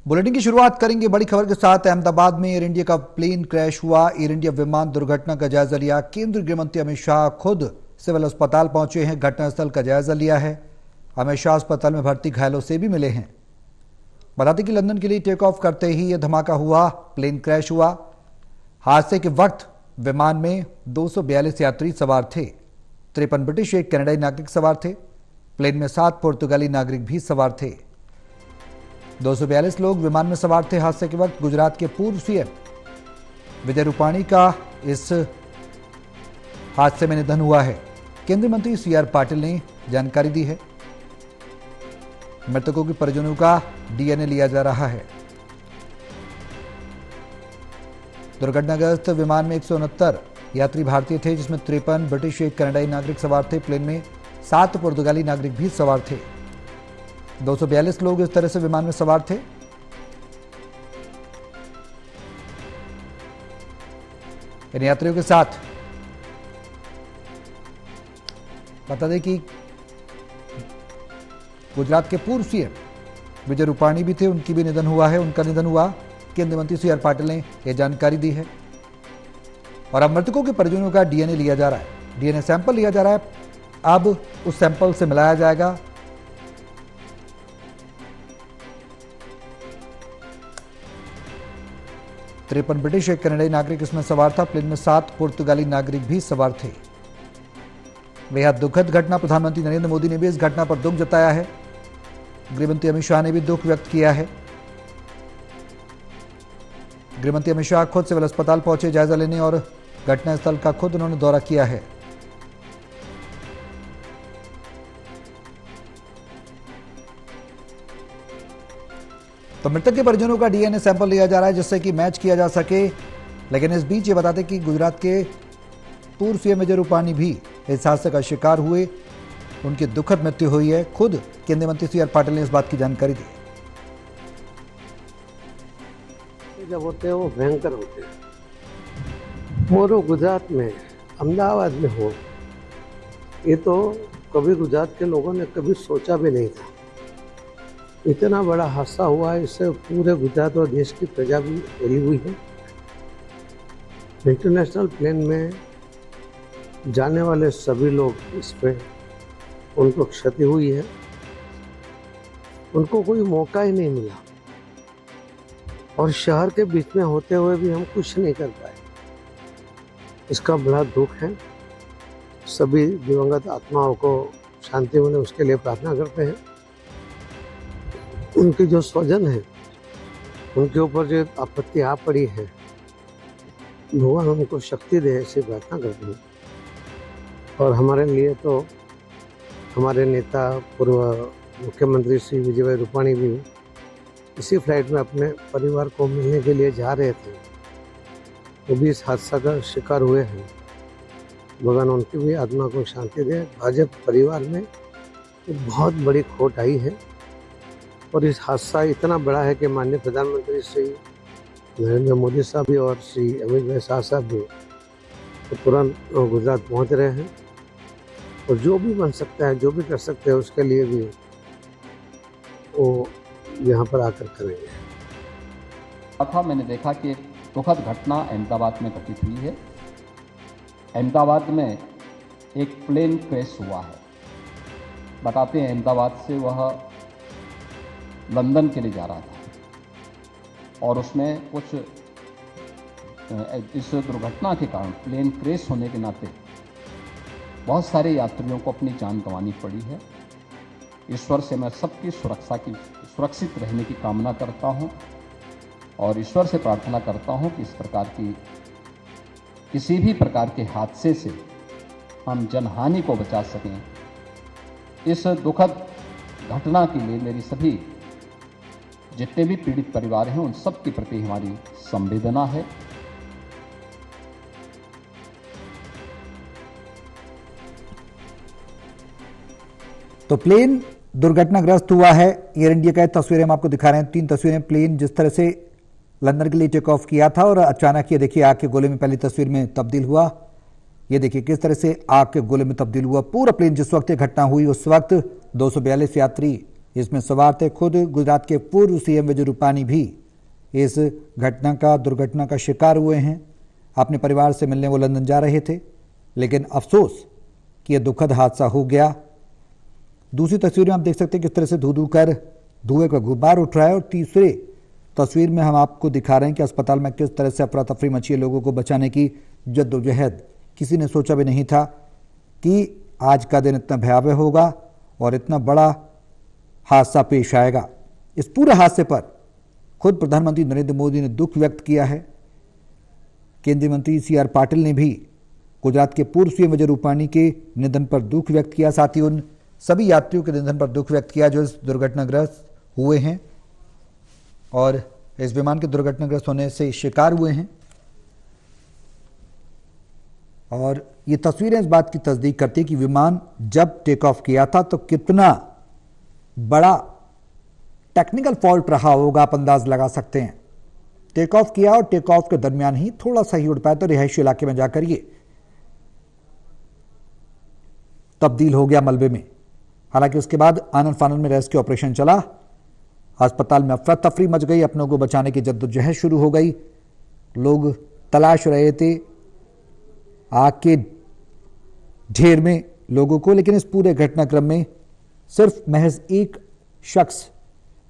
Bulletin की शुरुआत करेंगे बड़ी खबर के साथ। अहमदाबाद में एयर इंडिया का प्लेन क्रैश हुआ। एयर इंडिया विमान दुर्घटना का जायजा लिया। केंद्रीय गृह मंत्री अमित शाह खुद सिविल अस्पताल पहुंचे हैं, घटनास्थल का जायजा लिया है। अमित शाह अस्पताल में भर्ती घायलों से भी मिले हैं। बता दें कि लंदन के लिए टेक ऑफ करते ही यह धमाका हुआ, प्लेन क्रैश हुआ। हादसे के वक्त विमान में 242 यात्री सवार थे। 53 ब्रिटिश, एक कनाडाई नागरिक सवार थे। प्लेन में 7 पुर्तगाली नागरिक भी सवार थे। 242 लोग विमान में सवार थे। हादसे के वक्त गुजरात के पूर्व सीएम विजय रूपाणी का इस हादसे में निधन हुआ है। केंद्रीय मंत्री सीआर पाटिल ने जानकारी दी है। मृतकों के परिजनों का डीएनए लिया जा रहा है। दुर्घटनाग्रस्त विमान में 169 यात्री भारतीय थे, जिसमें 53 ब्रिटिश, एक कनाडाई नागरिक सवार थे। प्लेन में 7 पुर्तगाली नागरिक भी सवार थे। 242 लोग इस तरह से विमान में सवार थे। इन यात्रियों के साथ बता दें कि गुजरात के पूर्व सीएम विजय रूपाणी भी थे, उनकी भी निधन हुआ है। उनका निधन हुआ। केंद्रीय मंत्री सीआर पाटिल ने यह जानकारी दी है। और अब मृतकों के परिजनों का डीएनए लिया जा रहा है। डीएनए सैंपल लिया जा रहा है। अब उस सैंपल से मिलाया जाएगा। तिरपन ब्रिटिश, एक कनाडाई नागरिक इसमें सवार था। प्लेन में 7 पुर्तगाली नागरिक भी सवार थे। बेहद दुखद घटना। प्रधानमंत्री नरेंद्र मोदी ने भी इस घटना पर दुख जताया है। गृहमंत्री अमित शाह ने भी दुख व्यक्त किया है। गृहमंत्री अमित शाह खुद सिविल अस्पताल पहुंचे जायजा लेने और घटनास्थल का खुद उन्होंने दौरा किया है। तो मृतक के परिजनों का डीएनए सैंपल लिया जा रहा है, जिससे कि मैच किया जा सके। लेकिन इस बीच ये बताते कि गुजरात के पूर्व सीएम विजय रूपाणी भी इस हादसे का शिकार हुए। उनकी दुखद मृत्यु हुई है। खुद केंद्रीय मंत्री सीआर पाटिल ने इस बात की जानकारी दी। जब होते हैं वो भयंकर होते हैं। और गुजरात में, अहमदाबाद में हो, ये तो कभी गुजरात के लोगों ने कभी सोचा भी नहीं था। इतना बड़ा हादसा हुआ है, इससे पूरे गुजरात और देश की प्रजा भी डरी हुई है। इंटरनेशनल प्लेन में जाने वाले सभी लोग इस पे उनको क्षति हुई है। उनको कोई मौका ही नहीं मिला और शहर के बीच में होते हुए भी हम कुछ नहीं कर पाए। इसका बड़ा दुख है। सभी दिवंगत आत्माओं को शांति मिले, उसके लिए प्रार्थना करते हैं। उनके जो स्वजन है, उनके ऊपर जो आपत्ति आ पड़ी है, भगवान उनको शक्ति दे, ऐसी प्रार्थना करते हैं। और हमारे लिए तो हमारे नेता पूर्व मुख्यमंत्री श्री विजय रूपाणी भी इसी फ्लाइट में अपने परिवार को मिलने के लिए जा रहे थे। वो भी इस हादसा का शिकार हुए हैं। भगवान उनकी भी आत्मा को शांति दे। भाजपा परिवार में बहुत बड़ी खोट आई है और इस हादसा इतना बड़ा है कि माननीय प्रधानमंत्री श्री नरेंद्र मोदी साहब भी और श्री अमित भाई शाह साहब भी तो तुरंत गुजरात पहुंच रहे हैं। और जो भी बन सकता है, जो भी कर सकते हैं, उसके लिए भी वो यहाँ पर आकर करेंगे। था मैंने देखा कि एक दुखद घटना अहमदाबाद में घटित हुई है। अहमदाबाद में एक प्लेन क्रैश हुआ है। बताते हैं अहमदाबाद से वह लंदन के लिए जा रहा था और उसमें कुछ इस दुर्घटना के कारण, प्लेन क्रैश होने के नाते बहुत सारे यात्रियों को अपनी जान गंवानी पड़ी है। ईश्वर से मैं सबकी सुरक्षित रहने की कामना करता हूं और ईश्वर से प्रार्थना करता हूं कि इस प्रकार की किसी भी प्रकार के हादसे से हम जनहानि को बचा सकें। इस दुखद घटना के लिए मेरी सभी जितने भी पीड़ित परिवार हैं, उन सब के प्रति हमारी संवेदना है। तो प्लेन दुर्घटनाग्रस्त हुआ है। एयर इंडिया का तस्वीरें हम आपको दिखा रहे हैं। 3 तस्वीरें। प्लेन जिस तरह से लंदन के लिए टेक ऑफ किया था और अचानक ये देखिए आग के गोले में पहली तस्वीर में तब्दील हुआ। ये देखिए किस तरह से आग के गोले में तब्दील हुआ। पूरा प्लेन जिस वक्त ये घटना हुई उस वक्त 242 यात्री इसमें सवार थे खुद गुजरात के पूर्व सीएम विजय रूपानी भी इस दुर्घटना का शिकार हुए हैं। अपने परिवार से मिलने वो लंदन जा रहे थे, लेकिन अफसोस कि यह दुखद हादसा हो गया। दूसरी तस्वीर में आप देख सकते हैं किस तरह से धू कर धुएं का गुब्बार उठ रहा है, और तीसरे तस्वीर में हम आपको दिखा रहे हैं कि अस्पताल में किस तरह से अफरा तफरी मची है। लोगों को बचाने की जद्दोजहद, किसी ने सोचा भी नहीं था कि आज का दिन इतना भयावह होगा और इतना बड़ा हादसा पेश आएगा। इस पूरे हादसे पर खुद प्रधानमंत्री नरेंद्र मोदी ने दुख व्यक्त किया है। केंद्रीय मंत्री CR पाटिल ने भी गुजरात के पूर्व सीएम विजय रूपानी के निधन पर दुख व्यक्त किया, साथ ही उन सभी यात्रियों के निधन पर दुख व्यक्त किया जो इस दुर्घटनाग्रस्त हुए हैं और इस विमान के दुर्घटनाग्रस्त होने से शिकार हुए हैं। और ये तस्वीरें इस बात की तस्दीक करती है कि विमान जब टेक ऑफ किया था तो कितना बड़ा टेक्निकल फॉल्ट रहा होगा, आप अंदाज लगा सकते हैं। टेक ऑफ किया और टेक ऑफ के दरमियान ही थोड़ा सा ही उड़ पाया तो रिहायशी इलाके में जाकर ये तब्दील हो गया मलबे में। हालांकि उसके बाद आनन फानन में रेस्क्यू ऑपरेशन चला, अस्पताल में अफरा तफरी मच गई, अपनों को बचाने की जद्दोजहद शुरू हो गई। लोग तलाश रहे थे आग के ढेर में लोगों को, लेकिन इस पूरे घटनाक्रम में सिर्फ महज एक शख्स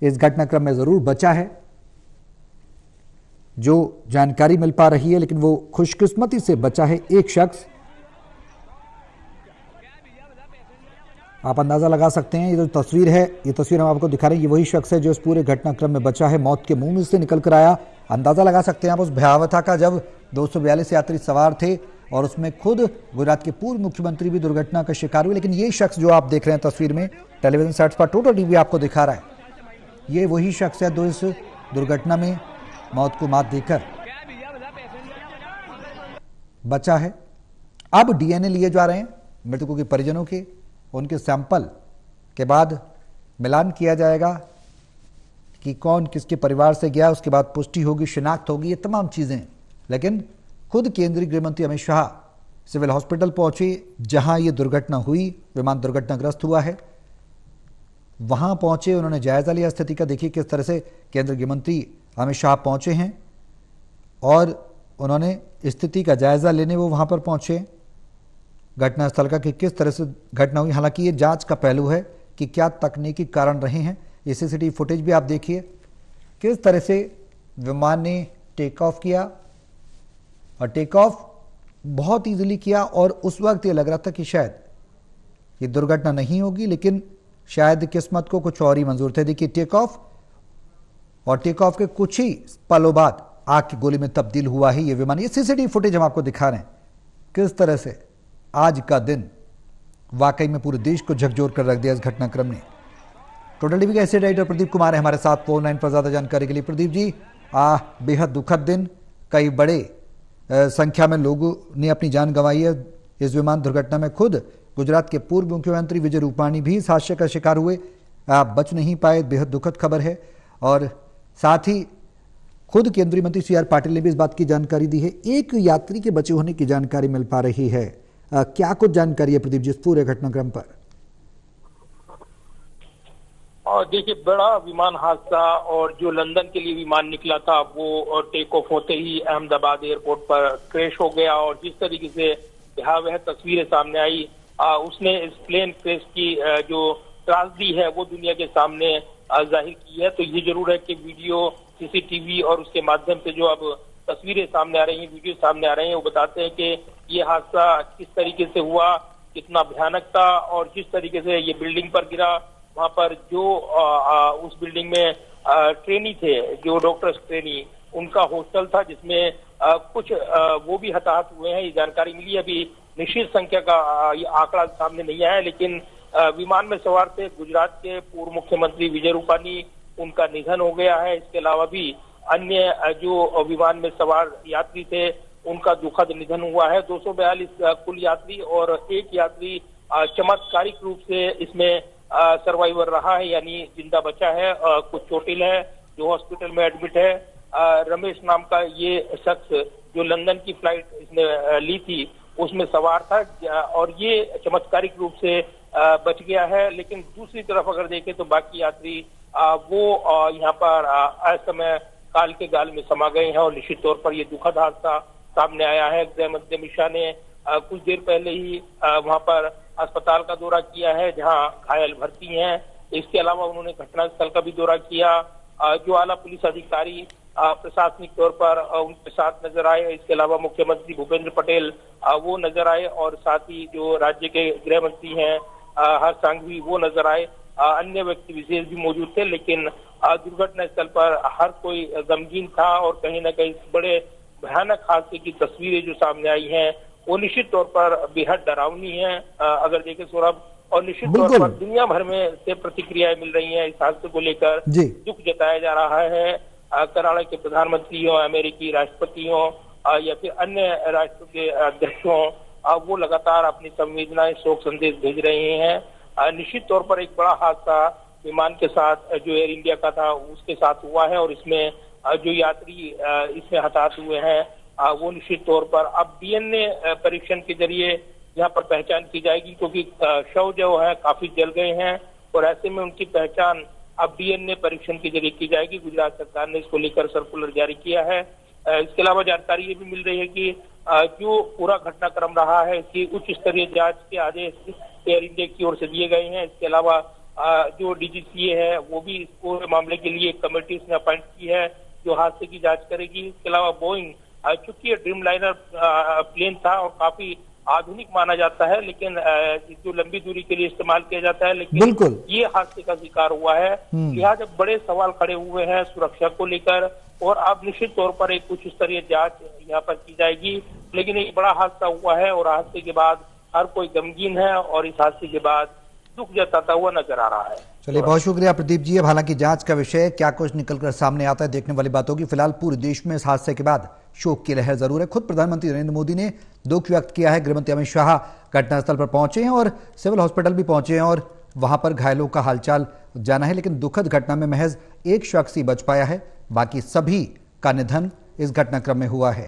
इस घटनाक्रम में जरूर बचा है, जो जानकारी मिल पा रही है, लेकिन वो खुशकिस्मती से बचा है एक शख्स। आप अंदाजा लगा सकते हैं, ये जो तस्वीर है, ये तस्वीर हम आपको दिखा रहे हैं, ये वही शख्स है जो इस पूरे घटनाक्रम में बचा है, मौत के मुंह में से निकल कर आया। अंदाजा लगा सकते हैं आप उस भयावहता का जब 242 यात्री सवार थे और उसमें खुद गुजरात के पूर्व मुख्यमंत्री भी दुर्घटना का शिकार हुए। लेकिन ये शख्स जो आप देख रहे हैं तस्वीर में, टेलीविजन सेट्स पर टोटल टीवी आपको दिखा रहा है, ये वही शख्स है जो इस दुर्घटना में मौत को मात देकर बचा है। अब DNA लिए जा रहे हैं मृतकों के परिजनों के, उनके सैंपल के बाद मिलान किया जाएगा कि कौन किसके परिवार से गया, उसके बाद पुष्टि होगी, शिनाख्त होगी, ये तमाम चीजें। लेकिन खुद केंद्रीय गृह मंत्री अमित शाह सिविल हॉस्पिटल पहुंचे जहां ये दुर्घटना हुई, विमान दुर्घटनाग्रस्त हुआ है, वहां पहुंचे, उन्होंने जायजा लिया स्थिति का। देखिए किस तरह से केंद्रीय गृह मंत्री अमित शाह पहुंचे हैं और उन्होंने स्थिति का जायजा लेने वो वहां पर पहुंचे घटनास्थल का कि किस तरह से घटना हुई। हालांकि ये जांच का पहलू है कि क्या तकनीकी कारण रहे हैं। ये CCTV फुटेज भी आप देखिए किस तरह से विमान ने टेक ऑफ किया, और टेक ऑफ बहुत ईजिली किया, और उस वक्त ये लग रहा था कि शायद ये दुर्घटना नहीं होगी, लेकिन शायद किस्मत को कुछ और ही मंजूर थे। देखिए टेक ऑफ, और टेक ऑफ के कुछ ही पलों बाद आग की गोली में तब्दील हुआ है ये विमान। ये CCTV फुटेज हम आपको दिखा रहे हैं किस तरह से आज का दिन वाकई में पूरे देश को झकझोर कर रख दिया इस घटनाक्रम ने। टोटल टीवी के ऐसे राइटर प्रदीप कुमार है हमारे साथ फोन लाइन पर ज्यादा जानकारी के लिए। प्रदीप जी, बेहद दुखद दिन, कई बड़े संख्या में लोगों ने अपनी जान गंवाई है इस विमान दुर्घटना में। खुद गुजरात के पूर्व मुख्यमंत्री विजय रूपानी भी इस हादसे का शिकार हुए, बच नहीं पाए, बेहद दुखद खबर है। और साथ ही खुद केंद्रीय मंत्री CR पाटिल ने भी इस बात की जानकारी दी है। एक यात्री के बचे होने की जानकारी मिल पा रही है, क्या कुछ जानकारी है प्रदीप जी इस पूरे घटनाक्रम पर? और देखिए, बड़ा विमान हादसा, और जो लंदन के लिए विमान निकला था वो टेक ऑफ होते ही अहमदाबाद एयरपोर्ट पर क्रैश हो गया। और जिस तरीके से भयावह तस्वीरें सामने आई, उसने इस प्लेन क्रैश की जो त्रासदी है वो दुनिया के सामने जाहिर की है। तो ये जरूर है कि वीडियो, CCTV और उसके माध्यम से जो अब तस्वीरें सामने आ रही हैं, वीडियो सामने आ रहे हैं, वो बताते हैं कि ये हादसा किस तरीके से हुआ, कितना भयानक था। और जिस तरीके से ये बिल्डिंग पर गिरा, वहां पर जो उस बिल्डिंग में ट्रेनी थे, जो डॉक्टर्स ट्रेनी, उनका हॉस्टल था जिसमें कुछ वो भी हताहत हुए हैं। ये जानकारी मिली, अभी निश्चित संख्या का ये आंकड़ा सामने नहीं आया, लेकिन विमान में सवार थे गुजरात के पूर्व मुख्यमंत्री विजय रूपानी, उनका निधन हो गया है। इसके अलावा भी अन्य जो विमान में सवार यात्री थे उनका दुखद निधन हुआ है। 242 कुल यात्री, और एक यात्री चमत्कारिक रूप से इसमें सर्वाइवर रहा है, यानी जिंदा बचा है। कुछ चोटिल है जो हॉस्पिटल में एडमिट है। रमेश नाम का ये शख्स जो लंदन की फ्लाइट इसने ली थी उसमें सवार था, और ये चमत्कारिक रूप से बच गया है। लेकिन दूसरी तरफ अगर देखें तो बाकी यात्री वो यहाँ पर असमय काल के गाल में समा गए हैं और निश्चित तौर पर ये दुखद हादसा सामने आया है। गृह मंत्री अमित शाह ने कुछ देर पहले ही वहां पर अस्पताल का दौरा किया है जहां घायल भर्ती हैं। इसके अलावा उन्होंने घटनास्थल का भी दौरा किया। जो आला पुलिस अधिकारी प्रशासनिक तौर पर उनके साथ नजर आए। इसके अलावा मुख्यमंत्री भूपेंद्र पटेल वो नजर आए और साथ ही जो राज्य के गृह मंत्री हैं हर्ष संघवी वो नजर आए। अन्य व्यक्ति विशेष भी मौजूद थे, लेकिन दुर्घटना स्थल पर हर कोई गमगीन था और कहीं ना कहीं बड़े भयानक हादसे की तस्वीरें जो सामने आई हैं वो निश्चित तौर पर बेहद डरावनी है। अगर देखें सौरभ, और निश्चित तौर पर दुनिया भर में से प्रतिक्रियाएं मिल रही हैं। इस हादसे को लेकर दुख जताया जा रहा है। केरल के प्रधानमंत्री हो, अमेरिकी राष्ट्रपति हो या फिर अन्य राष्ट्र के अध्यक्ष हो, वो लगातार अपनी संवेदनाएं शोक संदेश भेज रहे हैं। निश्चित तौर पर एक बड़ा हादसा विमान के साथ जो एयर इंडिया का था उसके साथ हुआ है और इसमें जो यात्री इसमें हताहत हुए हैं वो निश्चित तौर पर अब डीएनए परीक्षण के जरिए यहाँ पर पहचान की जाएगी, क्योंकि शव जो है काफी जल गए हैं और ऐसे में उनकी पहचान अब डीएनए परीक्षण के जरिए की जाएगी। गुजरात सरकार ने इसको लेकर सर्कुलर जारी किया है। इसके अलावा जानकारी ये भी मिल रही है कि जो पूरा घटनाक्रम रहा है इसकी उच्च स्तरीय जांच के आदेश एयर इंडिया की ओर से दिए गए हैं। इसके अलावा जो डीजीसीए है वो भी इस पूरे मामले के लिए एक कमेटी उसने अपॉइंट की है जो हादसे की जांच करेगी। इसके अलावा बोइंग चूंकि ड्रीम लाइनर प्लेन था और काफी आधुनिक माना जाता है, लेकिन जो लंबी दूरी के लिए इस्तेमाल किया जाता है, लेकिन ये हादसे का शिकार हुआ है। लिहाजा बड़े सवाल खड़े हुए हैं सुरक्षा को लेकर और अब निश्चित तौर पर एक उच्च स्तरीय जांच यहाँ पर की जाएगी। लेकिन एक बड़ा हादसा हुआ है और हादसे के बाद हर कोई गमगीन है और इस हादसे के बाद दुख जताता हुआ नजर आ रहा है। चलिए, बहुत शुक्रिया प्रदीप जी। अब हालांकि जांच का विषय क्या कुछ निकलकर सामने आता है देखने वाली बात होगी। फिलहाल पूरे देश में इस हादसे के बाद शोक की लहर जरूर है। खुद प्रधानमंत्री नरेंद्र मोदी ने दुख व्यक्त किया है। गृहमंत्री अमित शाह घटनास्थल पर पहुंचे हैं और सिविल हॉस्पिटल भी पहुंचे हैं और वहां पर घायलों का हालचाल जाना है। लेकिन दुखद घटना में महज एक शख्स ही बच पाया है, बाकी सभी का निधन इस घटनाक्रम में हुआ है।